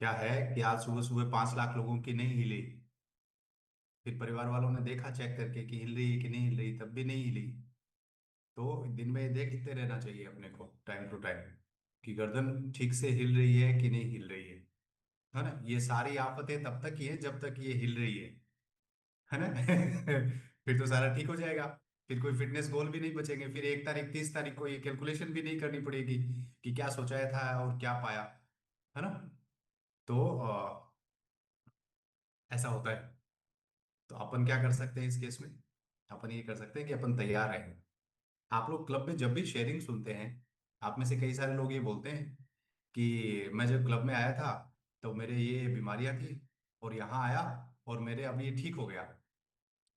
क्या है कि आज सुबह सुबह 5 लाख लोगों की नहीं हिली। फिर परिवार वालों ने देखा चेक करके कि हिल रही है कि नहीं हिल रही, तब भी नहीं हिली। तो दिन में देखते रहना चाहिए अपने को टाइम टू टाइम कि गर्दन ठीक से हिल रही है कि नहीं हिल रही है ना। ये सारी आफतें तब तक ही है जब तक ये हिल रही है ना। फिर तो सारा ठीक हो जाएगा। फिर कोई फिटनेस गोल भी नहीं बचेंगे, फिर 1 तारीख 30 तारीख को ये कैलकुलेशन भी नहीं करनी पड़ेगी कि क्या सोचा था और क्या पाया, है ना। तो ऐसा होता है। तो अपन क्या कर सकते हैं इस केस में? अपन ये कर सकते हैं कि अपन तैयार रहें। आप लोग क्लब में जब भी शेयरिंग सुनते हैं, आप में से कई सारे लोग ये बोलते हैं कि मैं जब क्लब में आया था तो मेरे ये बीमारियां थी, और यहाँ आया और मेरे अब ये ठीक हो गया।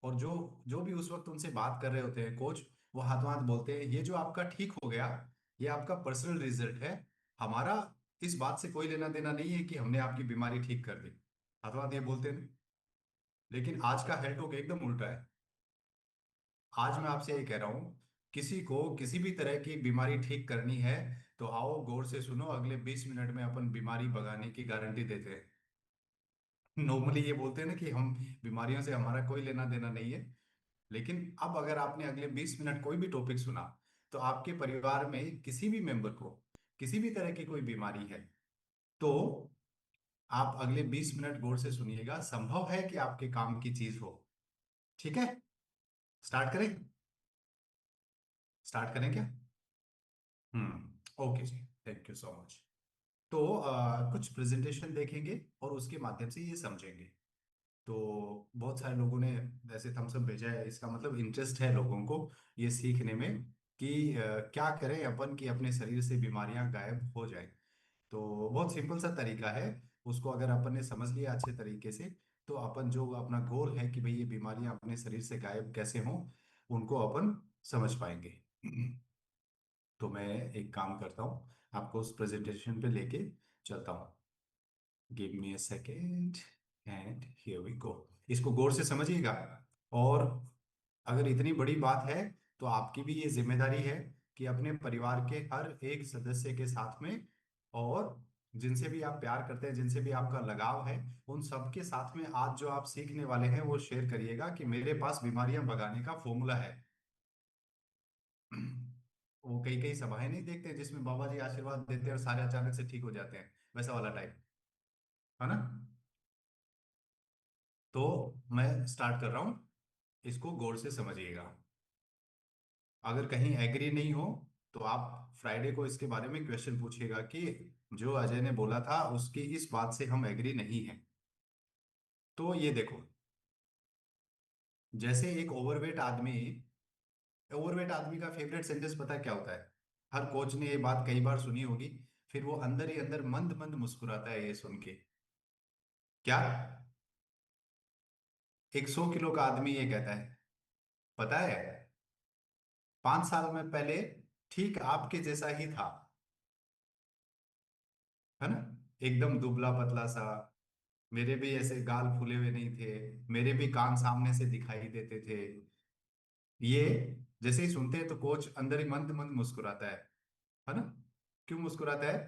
और जो जो भी उस वक्त उनसे बात कर रहे होते हैं कोच, वो हाथों हाथ बोलते हैं ये जो आपका ठीक हो गया, ये आपका पर्सनल रिजल्ट है। हमारा इस बात से कोई लेना देना नहीं है कि हमने आपकी बीमारी ठीक कर दी। हाथों हाथ ये बोलते हैं। लेकिन आज का हेल्थ टॉक एकदम उल्टा है। आज मैं आपसे ये कह रहा हूँ, किसी को किसी भी तरह की बीमारी ठीक करनी है तो आओ गौर से सुनो, अगले 20 मिनट में अपन बीमारी भगाने की गारंटी देते हैं। नॉर्मली ये बोलते हैं ना कि हम बीमारियों से हमारा कोई लेना देना नहीं है। लेकिन अब अगर आपने अगले 20 मिनट कोई भी टॉपिक सुना, तो आपके परिवार में किसी भी मेंबर को किसी भी तरह की कोई बीमारी है, तो आप अगले 20 मिनट गौर से सुनिएगा। संभव है कि आपके काम की चीज हो। ठीक है, स्टार्ट करें? स्टार्ट करें क्या? Okay ji, thank you so much. तो कुछ प्रेजेंटेशन देखेंगे और उसके माध्यम से ये समझेंगे। तो बहुत सारे लोगों ने ऐसे थम्स अप भेजा है, इसका मतलब इंटरेस्ट है लोगों को ये सीखने में कि क्या करें अपन कि अपने शरीर से बीमारियां गायब हो जाए। तो बहुत सिंपल सा तरीका है। उसको अगर अपन ने समझ लिया अच्छे तरीके से, तो अपन जो अपना गोल है कि भाई ये बीमारियां अपने शरीर से गायब कैसे हों, उनको अपन समझ पाएंगे। तो मैं एक काम करता हूँ, आपको उस प्रेजेंटेशन पे लेके चलता हूँ। Give me a second and here we go. इसको गौर से समझिएगा। और अगर इतनी बड़ी बात है तो आपकी भी ये जिम्मेदारी है कि अपने परिवार के हर एक सदस्य के साथ में, और जिनसे भी आप प्यार करते हैं, जिनसे भी आपका लगाव है, उन सबके साथ में आज जो आप सीखने वाले हैं वो शेयर करिएगा कि मेरे पास बीमारियां भगाने का फॉर्मूला है। वो कई कई सभाएं नहीं देखते जिसमें बाबा जी आशीर्वाद देते हैं और सारे अचानक से ठीक हो जाते हैं, वैसा वाला टाइप, है ना। तो मैं स्टार्ट कर रहा हूं, इसको गौर से समझिएगा। अगर कहीं एग्री नहीं हो तो आप फ्राइडे को इसके बारे में क्वेश्चन पूछिएगा कि जो अजय ने बोला था उसकी इस बात से हम एग्री नहीं है। तो ये देखो, जैसे एक ओवरवेट आदमी का फेवरेट सेंटेंस पता है क्या होता है? हर कोच ने ये बात कई बार सुनी होगी। फिर वो अंदर ही अंदर मंद मंद मुस्कुराता है ये सुन के। क्या? एक 100 किलो का आदमी ये कहता है, पता है 5 साल में पहले ठीक आपके जैसा ही था, है ना। एकदम दुबला पतला सा। मेरे भी ऐसे गाल फूले हुए नहीं थे, मेरे भी कान सामने से दिखाई देते थे। ये जैसे ही सुनते हैं तो कोच अंदर ही मंद मंद मुस्कुराता है ना। क्यों मुस्कुराता है?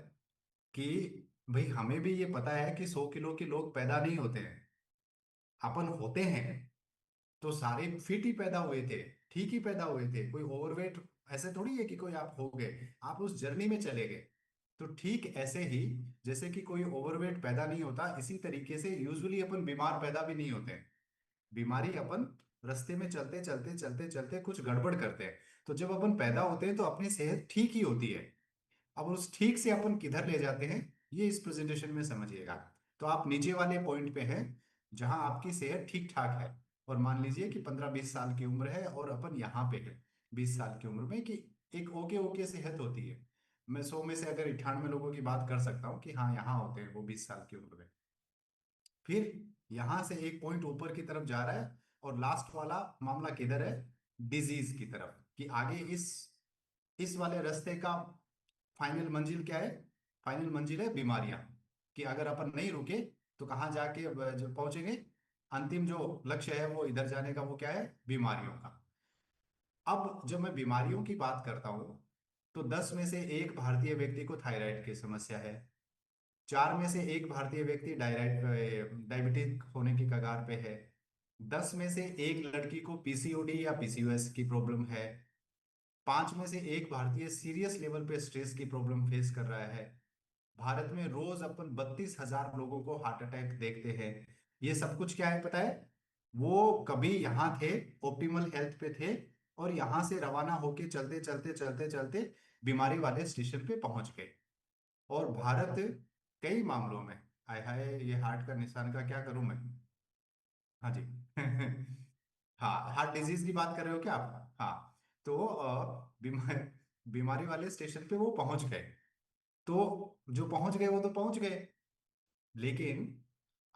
कि भाई हमें भी ये पता है कि 100 किलो के लोग पैदा नहीं होते हैं, अपन होते हैं। तो सारे फिट ही पैदा हुए थे, ठीक ही पैदा हुए थे, कोई ओवरवेट ऐसे थोड़ी है कि कोई आप हो गए, आप उस जर्नी में चले गए। तो ठीक ऐसे ही जैसे कि कोई ओवरवेट पैदा नहीं होता, इसी तरीके से यूजुअली अपन बीमार पैदा भी नहीं होते हैं। बीमारी अपन रास्ते में चलते चलते चलते चलते कुछ गड़बड़ करते हैं। तो जब अपन पैदा होते हैं तो अपनी सेहत ठीक ही होती है। अब उस ठीक से अपन किधर ले जाते हैं, ये इस प्रेजेंटेशन में समझिएगा। तो आप नीचे वाले पॉइंट पे हैं जहां आपकी सेहत ठीक ठाक है, और मान लीजिए कि 15-20 साल की उम्र है और अपन यहाँ पे है 20 साल की उम्र में, कि एक ओके ओके सेहत होती है। मैं 100 में से अगर 98 लोगों की बात कर सकता हूँ कि हाँ यहाँ होते हैं वो 20 साल की उम्र में। फिर यहां से एक पॉइंट ऊपर की तरफ जा रहा है, और लास्ट वाला मामला किधर है? डिजीज की तरफ, कि आगे इस वाले रास्ते का फाइनल मंजिल क्या है? फाइनल मंजिल है बीमारियां। कि अगर अपन नहीं रुके तो कहाँ जाके जो पहुंचेंगे, अंतिम जो लक्ष्य है वो इधर जाने का, वो क्या है? बीमारियों का। अब जब मैं बीमारियों की बात करता हूं, तो 10 में से एक भारतीय व्यक्ति को थायराइड की समस्या है। 4 में से एक भारतीय व्यक्ति डायबिटिक होने की कगार पे है। 10 में से एक लड़की को पीसीओडी या पीसीओएस की प्रॉब्लम है। 5 में से एक भारतीय सीरियस लेवल पे स्ट्रेस की प्रॉब्लम फेस कर रहा है। भारत में रोज अपन 32,000 लोगों को हार्ट अटैक देखते हैं। ये सब कुछ क्या है पता है? वो कभी यहाँ थे, ऑप्टिमल हेल्थ पे थे, और यहाँ से रवाना होके चलते चलते चलते चलते बीमारी वाले स्टेशन पे पहुंच गए। और भारत कई मामलों में, हाय हाय, ये हार्ट का निशान का क्या करूं मैं? हाँ जी। हाँ, हार्ट डिजीज की बात कर रहे हो क्या आप? हाँ। तो बीमारी वाले स्टेशन पे वो पहुंच गए। तो जो पहुंच गए वो तो पहुंच गए, लेकिन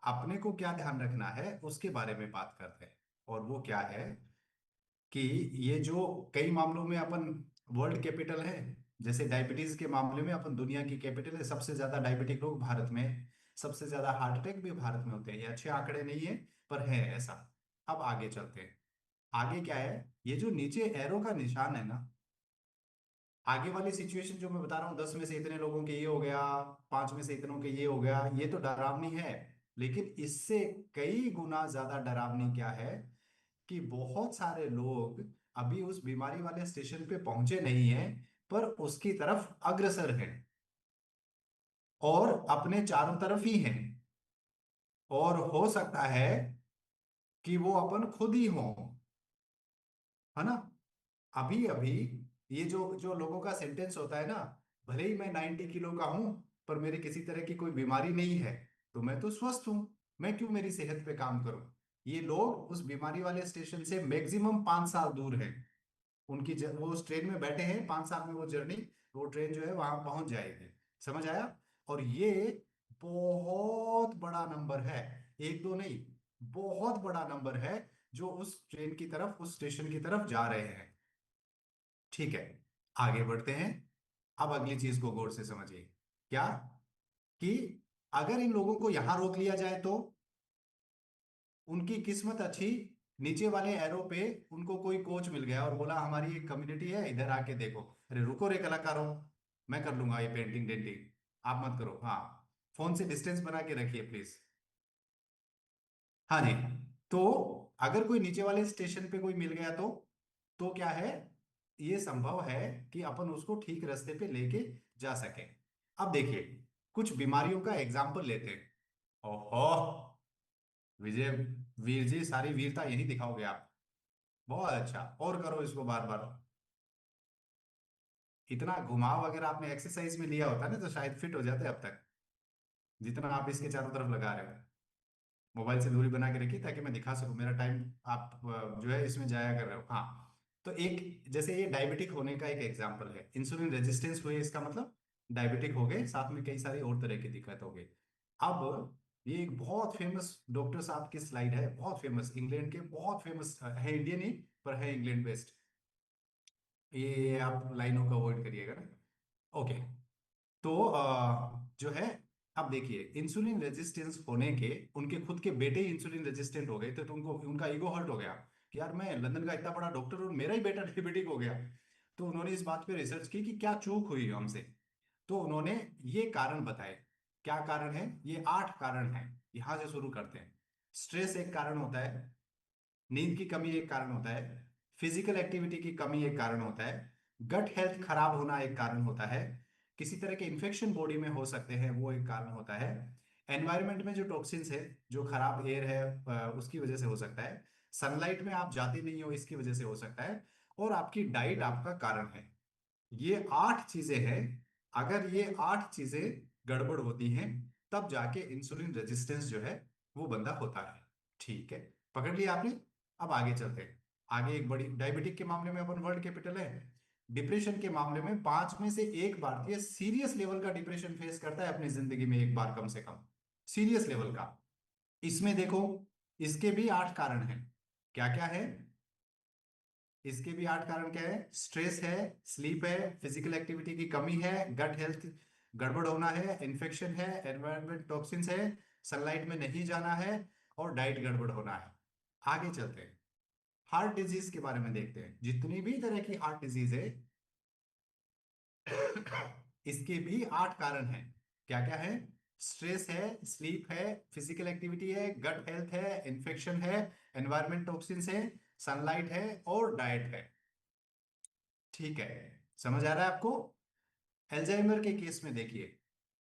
अपने को क्या ध्यान रखना है उसके बारे में बात करते हैं। और वो क्या है कि ये जो कई मामलों में अपन वर्ल्ड कैपिटल है, जैसे डायबिटीज के मामले में अपन दुनिया की कैपिटल है, सबसे ज्यादा डायबिटिक लोग भारत में हैं, सबसे ज्यादा हार्ट अटैक भी भारत में होते हैं। ये अच्छे आंकड़े नहीं है, पर है ऐसा। अब आगे चलते हैं। आगे क्या है? ये जो नीचे एरो का निशान है ना, आगे वाली सिचुएशन जो मैं बता रहा हूँ, 10 में से इतने लोगों के ये हो गया, 5 में से इतनों के ये हो गया, ये तो डरावनी है। लेकिन इससे कई गुना ज्यादा डरावनी क्या है कि बहुत सारे लोग अभी उस बीमारी वाले स्टेशन पे पहुंचे नहीं हैं, पर उसकी तरफ अग्रसर हैं, और अपने चारों तरफ ही हैं। और हो सकता है कि वो अपन खुद ही हों, है ना? अभी अभी ये जो जो लोगों का सेंटेंस होता है ना, भले ही मैं 90 किलो का हूं, पर मेरे किसी तरह की कोई बीमारी नहीं है, तो मैं तो स्वस्थ हूं, मैं क्यों मेरी सेहत पे काम करूं? ये लोग उस बीमारी वाले स्टेशन से मैक्सिमम 5 साल दूर हैं। वो उस ट्रेन में बैठे हैं, 5 साल में वो जर्नी, वो ट्रेन जो है वहां पहुंच जाएगी। समझ आया? और ये बहुत बड़ा नंबर है, एक दो नहीं, बहुत बड़ा नंबर है, जो उस ट्रेन की तरफ, उस स्टेशन की तरफ जा रहे हैं। ठीक है, आगे बढ़ते हैं। अब अगली चीज को गौर से समझिए। क्या? कि अगर इन लोगों को यहां रोक लिया जाए तो उनकी किस्मत अच्छी, नीचे वाले एरो पे उनको कोई कोच मिल गया और बोला हमारी एक कम्युनिटी है, इधर आके देखो। अरे रुको रे कलाकारों, मैं कर लूंगा ये पेंटिंग डेंटिंग, आप मत करो। हाँ, फोन से डिस्टेंस बना के रखिए प्लीज। हाँ जी। तो अगर कोई नीचे वाले स्टेशन पे कोई मिल गया तो क्या है, ये संभव है कि अपन उसको ठीक रास्ते पे लेके जा सके। अब देखिए, कुछ बीमारियों का एग्जाम्पल लेते हैं। ओहो, विजय, वीर जी, सारी वीरता यही दिखाओगे आप? बहुत अच्छा, और करो इसको बार बार। इतना घुमाव अगर आपने एक्सरसाइज में लिया होता ना तो शायद फिट हो जाते अब तक, जितना आप इसके चारों तरफ लगा रहे हो। मोबाइल से दूरी बना के रखिए ताकि मैं दिखा सकूं, मेरा टाइम आप जो है इसमें जाया कर रहे हो। हाँ। तो एक जैसे ये डायबिटिक होने का एक एग्जांपल है, इंसुलिन रेजिस्टेंस हुए, इसका मतलब डायबिटिक हो गए, साथ में कई सारी और तरह की दिक्कत हो गई। अब ये एक बहुत फेमस डॉक्टर साहब की स्लाइड है, बहुत फेमस, इंग्लैंड के बहुत फेमस है, इंडियन ही पर है इंग्लैंड बेस्ड। ये आप लाइनों का अवॉइड करिएगा ना। ओके। तो जो है, अब देखिए, इंसुलिन रेजिस्टेंस होने के, उनके खुद के बेटे ही इंसुलिन रेजिस्टेंट हो गए थे, तो उनको उनका ईगो हर्ट हो गया कि यार मैं लंदन का इतना बड़ा डॉक्टर और मेरा ही बेटा डायबिटिक हो गया। तो उन्होंने इस बात पे रिसर्च की कि क्या चूक हुई हमसे। तो उन्होंने ये कारण बताए। क्या कारण है? ये 8 कारण हैं। यहां से शुरू करते हैं। स्ट्रेस एक कारण होता है, नींद की कमी एक कारण होता है, फिजिकल एक्टिविटी की कमी एक कारण होता है, गट हेल्थ खराब होना एक कारण होता है, किसी तरह के इन्फेक्शन बॉडी में हो सकते हैं वो एक कारण होता है, एनवायरनमेंट में जो टॉक्सिन्स है, जो खराब एयर है, उसकी वजह से हो सकता है, सनलाइट में आप जाते नहीं हो इसकी वजह से हो सकता है, और आपकी डाइट आपका कारण है। ये 8 चीजें हैं। अगर ये 8 चीजें गड़बड़ होती हैं, तब जाके इंसुलिन रेजिस्टेंस जो है वो बंदा होता है। ठीक है, पकड़ लिया आपने? अब आगे चलते हैं। आगे एक बड़ी, डायबिटिक के मामले में अपन वर्ल्ड कैपिटल है। डिप्रेशन के मामले में 5 में से एक भारतीय सीरियस लेवल का डिप्रेशन फेस करता है अपनी जिंदगी में एक बार, कम से कम सीरियस लेवल का। इसमें देखो, इसके भी 8 कारण हैं। क्या क्या है? इसके भी 8 कारण क्या है? स्ट्रेस है, स्लीप है, फिजिकल एक्टिविटी की कमी है, गट हेल्थ गड़बड़ होना है, इन्फेक्शन है, एनवायरमेंट टॉक्सिन्स है, सनलाइट में नहीं जाना है, और डाइट गड़बड़ होना है। आगे चलते हैं, हार्ट डिजीज के बारे में देखते हैं। जितनी भी तरह की हार्ट डिजीज है, इसके भी 8 कारण हैं। क्या क्या है? स्ट्रेस है, स्लीप है, फिजिकल एक्टिविटी है, गट हेल्थ है, इन्फेक्शन है, एनवायरमेंट टॉक्सिन्स है, सनलाइट है और डाइट है। ठीक है, समझ आ रहा है आपको? एल्जाइमर के केस में देखिए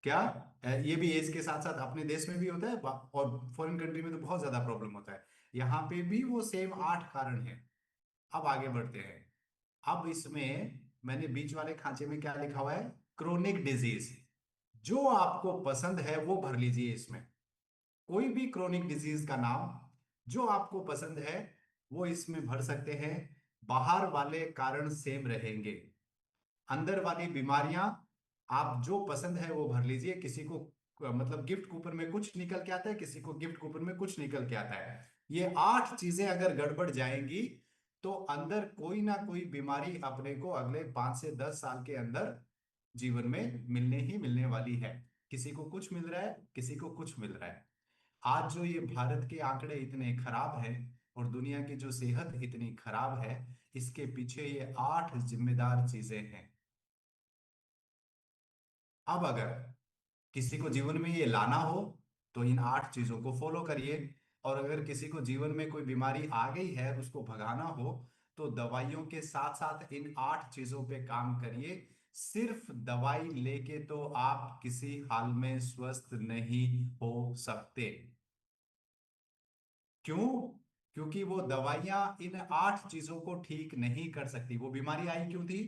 क्या, ये भी एज के साथ साथ अपने देश में भी होता है और फॉरेन कंट्री में तो बहुत ज्यादा प्रॉब्लम होता है। यहाँ पे भी वो सेम 8 कारण है। अब आगे बढ़ते हैं। अब इसमें मैंने बीच वाले खांचे में क्या लिखा हुआ है? Chronic disease. जो आपको पसंद है वो भर लीजिए इसमें। कोई भी क्रोनिक डिजीज का नाम जो आपको पसंद है वो इसमें भर सकते हैं। बाहर वाले कारण सेम रहेंगे। अंदर वाली बीमारियां आप जो पसंद है वो भर लीजिए। किसी को मतलब गिफ्ट कूपन में कुछ निकल के आता है, किसी को गिफ्ट कूपन में कुछ निकल के आता है। ये 8 चीजें अगर गड़बड़ जाएंगी तो अंदर कोई ना कोई बीमारी अपने को अगले 5 से 10 साल के अंदर जीवन में मिलने ही मिलने वाली है। किसी को कुछ मिल रहा है, किसी को कुछ मिल रहा है। आज जो ये भारत के आंकड़े इतने खराब हैं और दुनिया की जो सेहत इतनी खराब है, इसके पीछे ये 8 जिम्मेदार चीजें हैं। अब अगर किसी को जीवन में ये लाना हो तो इन 8 चीजों को फॉलो करिए। और अगर किसी को जीवन में कोई बीमारी आ गई है और उसको भगाना हो तो दवाइयों के साथ साथ इन 8 चीजों पे काम करिए। सिर्फ दवाई लेके तो आप किसी हाल में स्वस्थ नहीं हो सकते। क्यों? क्योंकि वो दवाइयां इन 8 चीजों को ठीक नहीं कर सकती। वो बीमारी आई क्यों थी?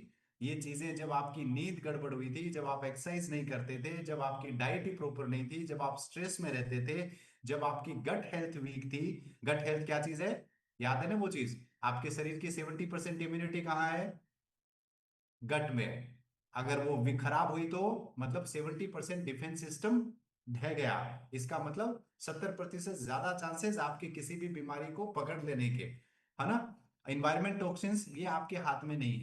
ये चीजें जब आपकी नींद गड़बड़ हुई थी, जब आप एक्सरसाइज नहीं करते थे, जब आपकी डाइट ही प्रॉपर नहीं थी, जब आप स्ट्रेस में रहते थे, जब आपकी गट हेल्थ वीक थी। गट हेल्थ क्या चीज है? याद है ना वो चीज? आपके शरीर की 70% इम्यूनिटी कहाँ है? गट में। अगर वो भी खराब हुई तो मतलब 70% डिफेंस सिस्टम ढह गया। इसका मतलब 70% ज्यादा चांसेस आपकी किसी भी बीमारी को पकड़ लेने के, है ना? इन्वायरमेंट टॉक्सिन्स ये आपके हाथ में नहीं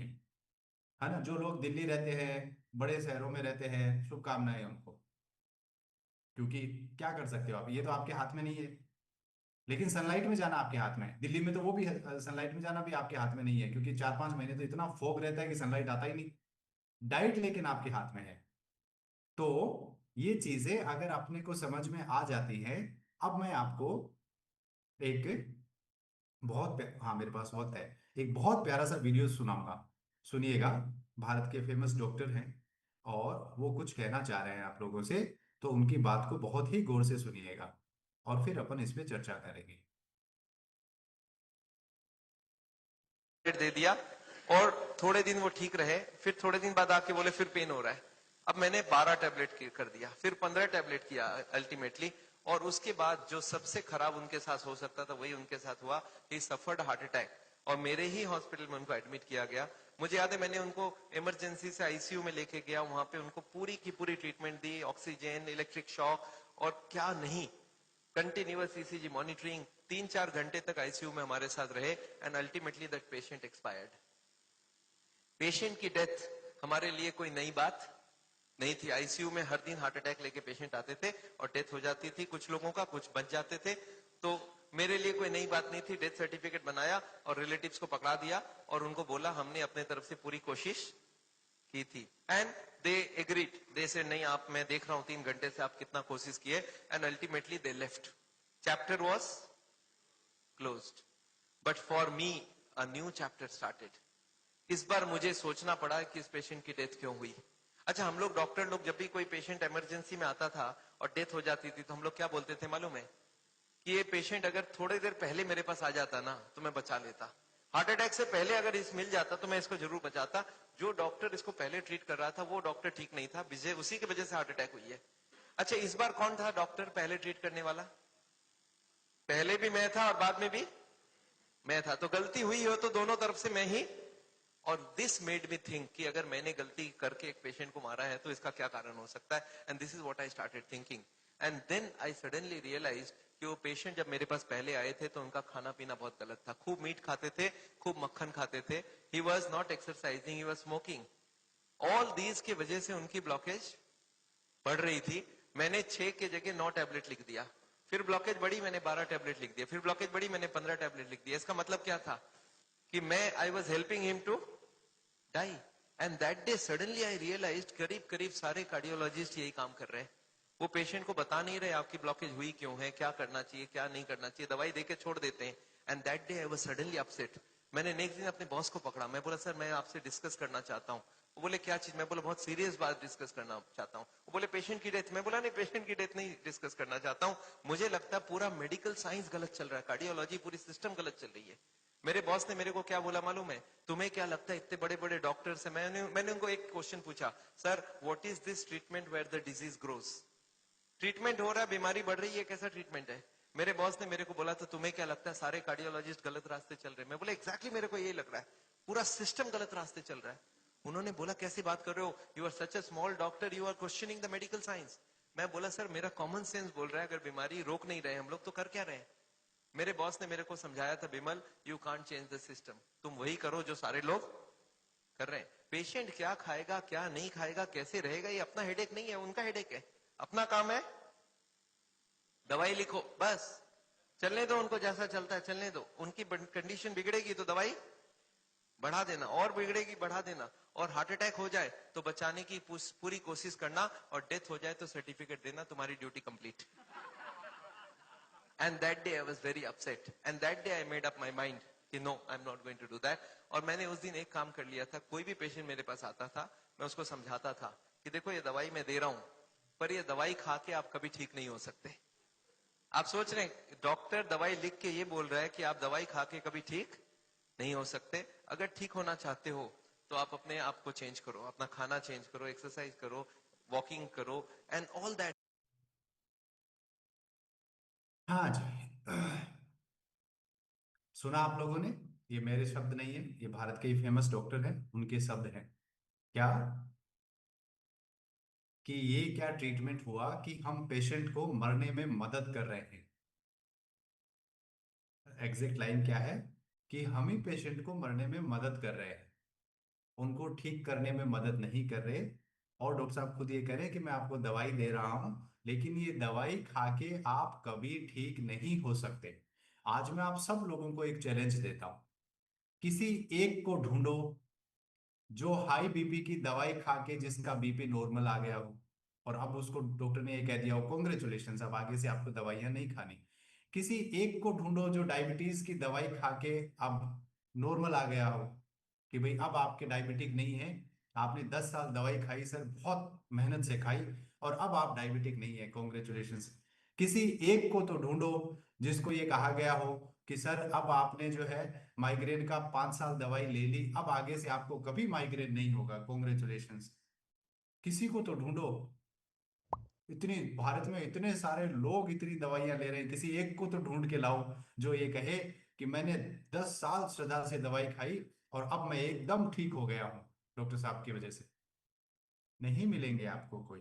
है ना? जो लोग दिल्ली रहते हैं, बड़े शहरों में रहते हैं, शुभकामनाएं उनको। क्योंकि क्या कर सकते हो आप, ये तो आपके हाथ में नहीं है। लेकिन सनलाइट में जाना आपके हाथ में है। दिल्ली में तो वो भी सनलाइट में जाना भी आपके हाथ में नहीं है, क्योंकि 4-5 महीने तो इतना फॉग रहता है कि सनलाइट आता ही नहीं। डाइट लेकिन आपके हाथ में है। तो ये चीजें अगर अपने को समझ में आ जाती हैं। अब मैं आपको एक हाँ मेरे पास वक्त है। एक बहुत प्यारा सा वीडियो सुनाऊंगा, सुनिएगा। भारत के फेमस डॉक्टर हैं और वो कुछ कहना चाह रहे हैं आप लोगों से। तो उनकी बात को बहुत ही गौर से सुनिएगा और फिर अपन इस पे चर्चा करेंगे। दे दिया और थोड़े दिन वो ठीक रहे, फिर थोड़े दिन बाद आके बोले फिर पेन हो रहा है। अब मैंने 12 टैबलेट कर दिया, फिर 15 टैबलेट किया अल्टीमेटली। और उसके बाद जो सबसे खराब उनके साथ हो सकता था वही उनके साथ हुआ। ही सफर्ड हार्ट अटैक और मेरे ही हॉस्पिटल में उनको एडमिट किया गया। मुझे याद है मैंने उनको इमरजेंसी से आईसीयू में लेके गया, वहां पे उनको पूरी की पूरी ट्रीटमेंट दी, ऑक्सीजन, इलेक्ट्रिक शॉक और क्या नहीं, कंटिन्यूअस ईसीजी मॉनिटरिंग। 3-4 घंटे तक आईसीयू में हमारे साथ रहे and ultimately that patient expired. Patient की डेथ हमारे लिए कोई नई बात नहीं थी। आईसीयू में हर दिन हार्ट अटैक लेके पेशेंट आते थे और डेथ हो जाती थी, कुछ लोगों का, कुछ बच जाते थे। तो मेरे लिए कोई नई बात नहीं थी। डेथ सर्टिफिकेट बनाया और रिलेटिव्स को पकड़ा दिया और उनको बोला हमने अपने तरफ से पूरी कोशिश की थी। एंड दे एग्रीड, दे से नहीं आप, मैं देख रहा हूं 3 घंटे से आप कितना कोशिश किए। And ultimately they left, chapter was closed. But for me a new chapter started. इस बार मुझे सोचना पड़ा कि इस पेशेंट की डेथ क्यों हुई। अच्छा, हम लोग डॉक्टर लोग जब भी कोई पेशेंट इमरजेंसी में आता था और डेथ हो जाती थी तो हम लोग क्या बोलते थे मालूम है? कि ये पेशेंट अगर थोड़ी देर पहले मेरे पास आ जाता ना तो मैं बचा लेता। हार्ट अटैक से पहले अगर इस मिल जाता तो मैं इसको जरूर बचाता। जो डॉक्टर इसको पहले ट्रीट कर रहा था वो डॉक्टर ठीक नहीं था, उसी की वजह से हार्ट अटैक हुई है। अच्छा, इस बार कौन था डॉक्टर पहले ट्रीट करने वाला? पहले भी मैं था और बाद में भी मैं था। तो गलती हुई हो तो दोनों तरफ से मैं ही। और दिस मेड मी थिंक कि अगर मैंने गलती करके एक पेशेंट को मारा है तो इसका क्या कारण हो सकता है। And this is what I started thinking. And then I suddenly realize कि वो पेशेंट जब मेरे पास पहले आए थे तो उनका खाना पीना बहुत गलत था। खूब मीट खाते थे, खूब मक्खन खाते थे। He was not exercising, he was smoking. All these की वजह से उनकी ब्लॉकेज बढ़ रही थी। मैंने 6 के जगह 9 टैबलेट लिख दिया। फिर ब्लॉकेज बढ़ी, मैंने 12 टैबलेट लिख दिया। फिर ब्लॉकेज बढ़ी, मैंने 15 टैबलेट लिख दिया। इसका मतलब क्या था? कि मैं I was helping him to die. And that day suddenly I realized करीब करीब सारे कार्डियोलॉजिस्ट यही काम कर रहे हैं। वो पेशेंट को बता नहीं रहे आपकी ब्लॉकेज हुई क्यों है, क्या करना चाहिए क्या नहीं करना चाहिए, दवाई देके छोड़ देते हैं। And that day I was suddenly upset. मैंने नेक्स्ट दिन अपने बॉस को पकड़ा, मैं बोला सर मैं आपसे डिस्कस करना चाहता हूँ। वो बोले क्या चीज, मैं बोला बहुत सीरियस बात डिस्कस करना चाहता हूँ। वो बोले पेशेंट की डेथ। मैं बोला नहीं पेशेंट की डेथ नहीं डिस्कस करना चाहता हूँ, मुझे लगता है पूरा मेडिकल साइंस गलत चल रहा है, कार्डियोलॉजी पूरी सिस्टम गलत चल रही है। मेरे बॉस ने मेरे को क्या बोला मालूम है, तुम्हें क्या लगता है इतने बड़े बड़े डॉक्टर्स हैं। मैंने उनको एक क्वेश्चन पूछा, sir what is this treatment where the disease grows. Treatment हो रहा है, बीमारी बढ़ रही है, कैसा ट्रीटमेंट है। मेरे बॉस ने मेरे को बोला तो तुम्हें क्या लगता है सारे कार्डियोलॉजिस्ट गलत रास्ते चल रहे हैं। मैं बोला एग्जैक्टली मेरे को यही लग रहा है, पूरा सिस्टम गलत रास्ते चल रहा है। उन्होंने बोला कैसी बात कर रहे हो, you are such a small doctor, you are questioning the medical science. मैं बोला सर मेरा कॉमन सेंस बोल रहा है, अगर बीमारी रोक नहीं रहे हम लोग तो कर क्या रहे हैं। मेरे बॉस ने मेरे को समझाया था, Bimal you can't change the system, तुम वही करो जो सारे लोग कर रहे हैं। पेशेंट क्या खाएगा क्या नहीं खाएगा कैसे रहेगा ये अपना हेडेक नहीं है, उनका हेडेक है। अपना काम है दवाई लिखो बस, चलने दो उनको, जैसा चलता है चलने दो। उनकी कंडीशन बिगड़ेगी तो दवाई बढ़ा देना, और बिगड़ेगी बढ़ा देना, और हार्ट अटैक हो जाए तो बचाने की पूरी कोशिश करना, और डेथ हो जाए तो सर्टिफिकेट देना तुम्हारी duty complete. And that day I was very upset, and that day I made up my mind कि no I am not going to do that. और मैंने उस दिन एक काम कर लिया था, कोई भी पेशेंट मेरे पास आता था मैं उसको समझाता था कि देखो ये दवाई मैं दे रहा हूं, पर ये दवाई खा के आप कभी ठीक नहीं हो सकते। आप सोच रहे हैं डॉक्टर दवाई लिख के ये बोल रहा है कि आप दवाई खा के कभी ठीक नहीं हो सकते। अगर ठीक होना चाहते हो तो आप अपने आप को चेंज करो, अपना खाना चेंज करो, एक्सरसाइज करो, वॉकिंग करो एंड ऑल दैट। हाँ जी। सुना आप लोगों ने, ये मेरे शब्द नहीं है, ये भारत के ही फेमस डॉक्टर हैं, उनके शब्द हैं। क्या कि ये क्या ट्रीटमेंट हुआ कि हम पेशेंट को मरने में मदद कर रहे हैं। एग्जैक्ट लाइन क्या है कि हम ही पेशेंट को मरने में मदद कर रहे हैं, उनको ठीक करने में मदद नहीं कर रहे। और डॉक्टर साहब खुद ये कह रहे हैं कि मैं आपको दवाई दे रहा हूं, लेकिन ये दवाई खा के आप कभी ठीक नहीं हो सकते। आज मैं आप सब लोगों को एक चैलेंज देता हूं, किसी एक को ढूंढो जो हाई बीपी की दवाई खा के जिसका बीपी नॉर्मल आ गया हो, और अब उसको डॉक्टर ने ये कह दिया हो कॉन्ग्रेचुलेशन, अब आगे से आपको दवाइयां नहीं खानी। किसी एक को ढूंढो जो डायबिटीज की दवाई खा के अब नॉर्मल आ गया हो, कि भाई अब आपके डायबिटिक नहीं है, आपने 10 साल दवाई खाई सर, बहुत मेहनत से खाई, और अब आप डायबिटिक नहीं है, कॉन्ग्रेचुलेशन। किसी एक को तो ढूंढो जिसको ये कहा गया हो कि सर अब आपने जो है माइग्रेन का 5 साल दवाई ले ली, अब आगे से आपको कभी माइग्रेन नहीं होगा, कॉन्ग्रेचुलेशंस। किसी को तो ढूंढो। इतनी भारत में इतने सारे लोग इतनी दवाइयां ले रहे हैं, किसी एक को तो ढूंढ के लाओ जो ये कहे कि मैंने 10 साल श्रद्धा से दवाई खाई और अब मैं एकदम ठीक हो गया हूँ डॉक्टर साहब की वजह से। नहीं मिलेंगे आपको कोई।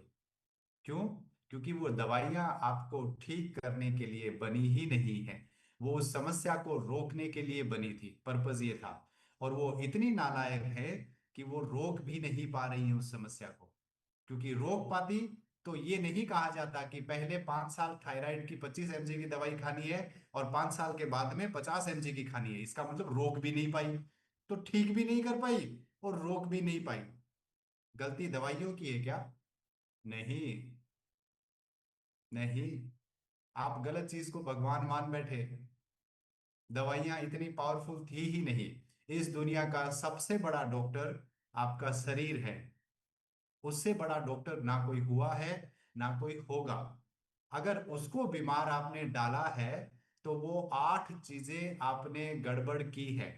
क्यों? क्योंकि वो दवाइयां आपको ठीक करने के लिए बनी ही नहीं है, वो उस समस्या को रोकने के लिए बनी थी, पर्पज ये था। और वो इतनी नालायक है कि वो रोक भी नहीं पा रही है उस समस्या को। क्योंकि रोक पाती तो ये नहीं कहा जाता कि पहले 5 साल थायराइड की 25 mg की दवाई खानी है और 5 साल के बाद में 50 mg की खानी है। इसका मतलब रोक भी नहीं पाई, तो ठीक भी नहीं कर पाई और रोक भी नहीं पाई। गलती दवाइयों की है क्या? नहीं, नहीं। आप गलत चीज को भगवान मान बैठे। दवाइयां इतनी पावरफुल थी ही नहीं। इस दुनिया का सबसे बड़ा डॉक्टर आपका शरीर है, उससे बड़ा डॉक्टर ना कोई हुआ है ना कोई होगा। अगर उसको बीमार आपने डाला है तो वो 8 चीजें आपने गड़बड़ की है।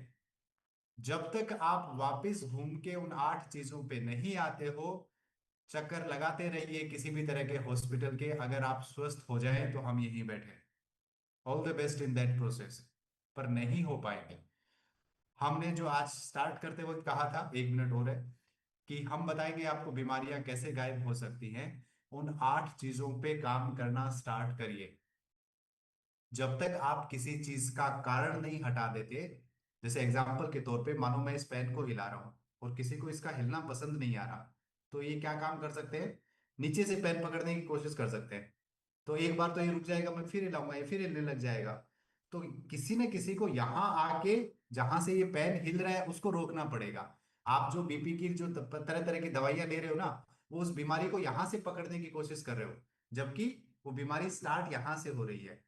जब तक आप वापस घूम के उन 8 चीजों पे नहीं आते हो, चक्कर लगाते रहिए किसी भी तरह के हॉस्पिटल के, अगर आप स्वस्थ हो जाएं तो हम यहीं बैठे। All the best in that process. पर नहीं हो पाएंगे। हमने जो आज स्टार्ट करते वक्त कहा था, 1 मिनट और है, कि हम बताएंगे आपको बीमारियां कैसे गायब हो सकती हैं। उन 8 चीजों पे काम करना स्टार्ट करिए। जब तक आप किसी चीज का कारण नहीं हटा देते, जैसे एग्जाम्पल के तौर पे मानो मैं इस पेन को हिला रहा हूं और किसी को इसका हिलना पसंद नहीं आ रहा, तो ये क्या काम कर सकते हैं? नीचे से पेन पकड़ने की कोशिश कर सकते हैं। तो एक बार तो ये रुक जाएगा, मैं फिर हिलाऊंगा, ये फिर हिलने लग जाएगा। तो किसी न किसी को यहाँ आके, जहां से ये पेन हिल रहा है उसको रोकना पड़ेगा। आप जो बीपी की जो तरह तरह की दवाइयां ले रहे हो ना, वो उस बीमारी को यहां से पकड़ने की कोशिश कर रहे हो। जबकि वो बीमारी स्टार्ट यहां से हो रही है।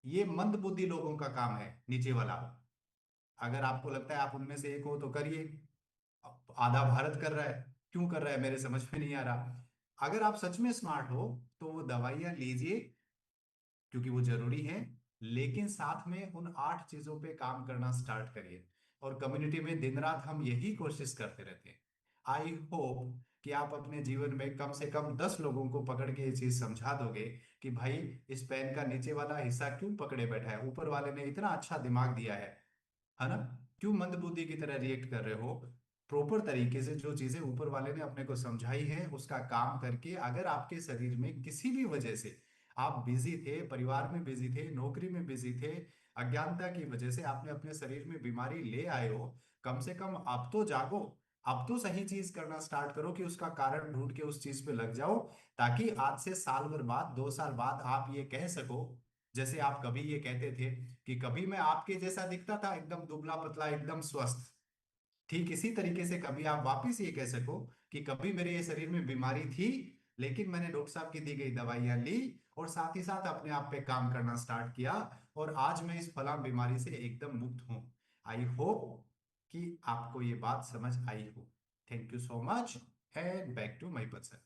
ये मंद बुद्धि लोगों का काम है, नीचे वाला। अगर आपको लगता है आप उनमें से एक हो तो करिए। अब आधा भारत कर रहा है, क्यों कर रहा है मेरे समझ में नहीं आ रहा। अगर आप सच में स्मार्ट हो तो वो दवाइयां लीजिए, क्योंकि वो जरूरी है। लेकिन साथ में उन 8 चीजों पे काम करना स्टार्ट करिए। और कम्युनिटी में दिन रात हम यही कोशिश करते रहते हैं। आई होप कि आप अपने जीवन में कम से कम 10 लोगों को पकड़ के ये चीज समझा दोगे कि भाई इस पेन का नीचे वाला हिस्सा क्यों पकड़े बैठा है, ऊपर वाले ने इतना अच्छा दिमाग दिया है ना। क्यों मंदबुद्धि की तरह रिएक्ट कर रहे हो। प्रॉपर तरीके से जो चीजें ऊपर वाले ने अपने को समझाई है उसका काम करके, अगर आपके शरीर में किसी भी वजह से आप बिजी थे, परिवार में बिजी थे, नौकरी में बिजी थे, अज्ञानता की वजह से आपने अपने शरीर में बीमारी ले आए हो, कम से कम अब तो जागो। अब तो सही चीज करना स्टार्ट करो कि उसका कारण ढूंढ के उस चीज पे लग जाओ, ताकि आज से साल भर बाद, 2 साल बाद आप ये कह सको, जैसे आप कभी ये कहते थे कि कभी मैं आपके जैसा दिखता था, एकदम दुबला पतला एकदम स्वस्थ। ठीक इसी तरीके से कभी आप वापस ये कह सको कि कभी मेरे ये शरीर में बीमारी थी, लेकिन मैंने डॉक्टर साहब की दी गई दवाइयां ली और साथ ही साथ अपने आप पे काम करना स्टार्ट किया, और आज मैं इस फला बीमारी से एकदम मुक्त हूं। आई होप कि आपको ये बात समझ आई हो। Thank you so much, and back to my person.